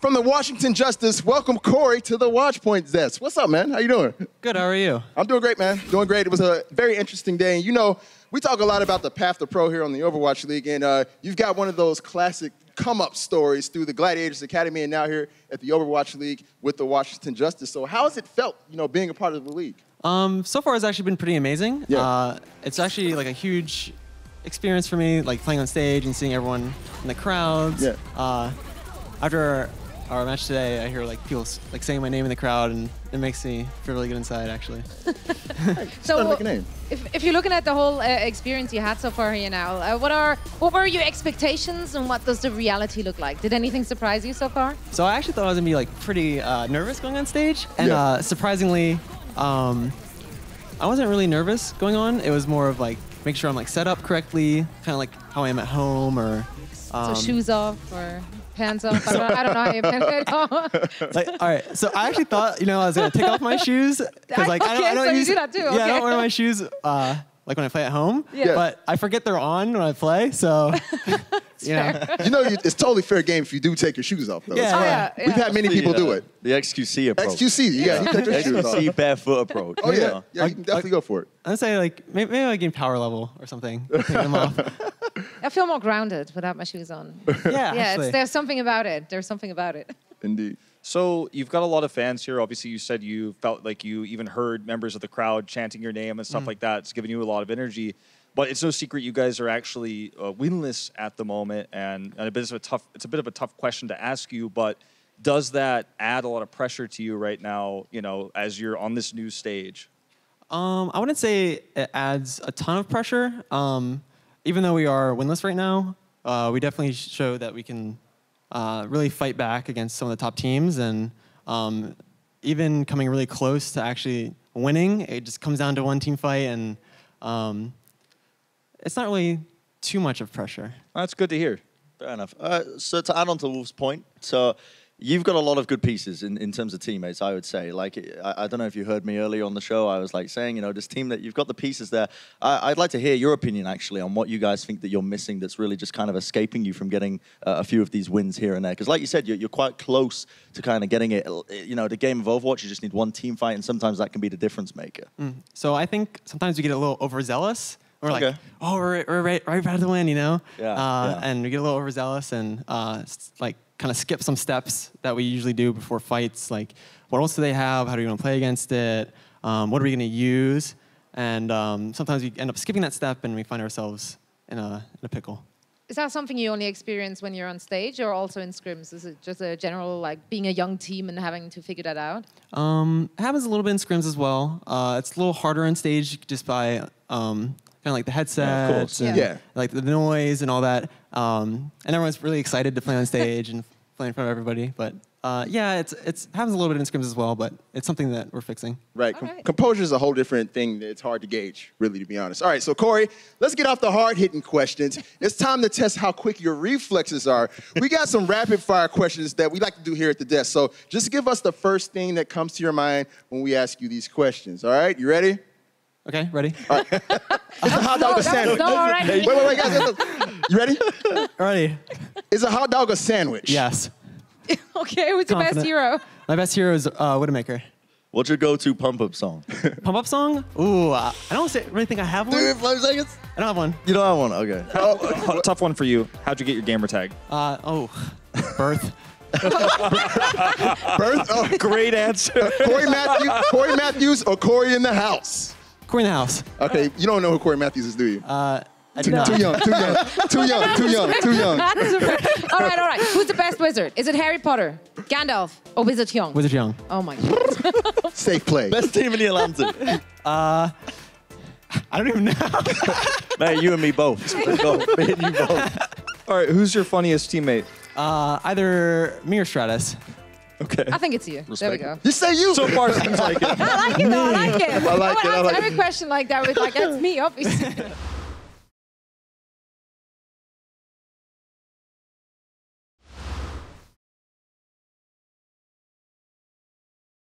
From the Washington Justice, welcome Corey to the Watchpoint desk. What's up, man? How you doing? Good, how are you? I'm doing great, man. Doing great. It was a very interesting day. And you know, we talk a lot about the path to pro here on the Overwatch League, and you've got one of those classic come-up stories through the Gladiators Academy and now here at the Overwatch League with the Washington Justice. So how has it felt, you know, being a part of the league? So far it's actually been pretty amazing. Yeah. It's actually like a huge experience for me, like playing on stage and seeing everyone in the crowds. Yeah. After our match today, I hear like people like saying my name in the crowd, and it makes me feel really good inside, actually. So make a name. If you're looking at the whole experience you had so far here now, what were your expectations and what does the reality look like? Did anything surprise you so far? So I actually thought I was gonna be like pretty nervous going on stage, and surprisingly, I wasn't really nervous going on. It was more of like make sure I'm like set up correctly, kind of like how I am at home, or so shoes off or pants off. I don't know how you put it. Like, all right, so I actually thought, you know, I was gonna take off my shoes because like I don't so use you do that too. Yeah, Okay. I don't wear my shoes like when I play at home. Yeah. But I forget they're on when I play, so you know. You know, it's totally fair game if you do take your shoes off, though. Yeah. It's fine. yeah. We've had many people do it. The XQC approach. XQC, yeah, you take your shoes off. XQC barefoot approach. Oh, yeah. Yeah, you can definitely go for it. I'd say like maybe I gain power level or something. Take them off. I feel more grounded without my shoes on. Yeah, Yeah, there's something about it. There's something about it. Indeed. So you've got a lot of fans here. Obviously, you said you felt like you even heard members of the crowd chanting your name and stuff like that. It's giving you a lot of energy. But it's no secret you guys are actually winless at the moment, and it's a bit of a tough question to ask you. But does that add a lot of pressure to you right now? You know, as you're on this new stage. I wouldn't say it adds a ton of pressure. Even though we are winless right now, we definitely show that we can really fight back against some of the top teams, and even coming really close to actually winning. It just comes down to one team fight, and it's not really too much of pressure. That's good to hear. Fair enough. So to add on to Wolf's point, so you've got a lot of good pieces in terms of teammates, I would say. Like, I don't know if you heard me earlier on the show, I was like saying, you know, this team that you've got the pieces there. I'd like to hear your opinion, actually, on what you guys think that you're missing that's really just kind of escaping you from getting a few of these wins here and there. Because like you said, you're quite close to kind of getting it. You know, the game of Overwatch, you just need one team fight, and sometimes that can be the difference maker. So I think sometimes we get a little overzealous. We're Okay. like, oh, we're right about to win, you know? Yeah. And we get a little overzealous and like kind of skip some steps that we usually do before fights. Like, what else do they have? How do you want to play against it? What are we going to use? And sometimes we end up skipping that step and we find ourselves in a pickle. Is that something you only experience when you're on stage or also in scrims? Is it just a general, like, being a young team and having to figure that out? It happens a little bit in scrims as well. It's a little harder on stage just by kind of like the headsets and like the noise and all that. And everyone's really excited to play on stage and play in front of everybody. But yeah, it happens a little bit in scrims as well, but it's something that we're fixing. Right. Right. Composure is a whole different thing that it's hard to gauge, really, to be honest. All right, so Corey, let's get off the hard-hitting questions. It's time to test how quick your reflexes are. We got some rapid-fire questions that we like to do here at the desk. So just give us the first thing that comes to your mind when we ask you these questions. All right, you ready? Okay, ready? All right. Is a hot dog a sandwich? No, already. Wait, guys. You ready? Ready? Is a hot dog a sandwich? Yes. Okay, who's your best Confident. hero? My best hero is Widowmaker. What's your go-to pump-up song? Pump up song? Ooh, I don't really think I have one. Dude, 5 seconds? I don't have one. You don't have one? Okay. Tough one for you. How'd you get your gamer tag? Birth. Birth? Oh, Great answer. Corey Matthews or Corey in the house? Corey in the house. Okay, you don't know who Corey Matthews is, do you? I do not. Too young. All right. Who's the best wizard? Is it Harry Potter, Gandalf, or Wizard Young? Wizard Young. Oh my God. Safe play. Best team in the Atlantic. I don't even know. Mate, you and me both. Let's go. Me and you both. All right, who's your funniest teammate? Either me or Stratus. Okay. I think it's you. There we go. You say you. So far, seems like it. I like it though. I like it. I like it. Answer every question like that with like, that's me, obviously.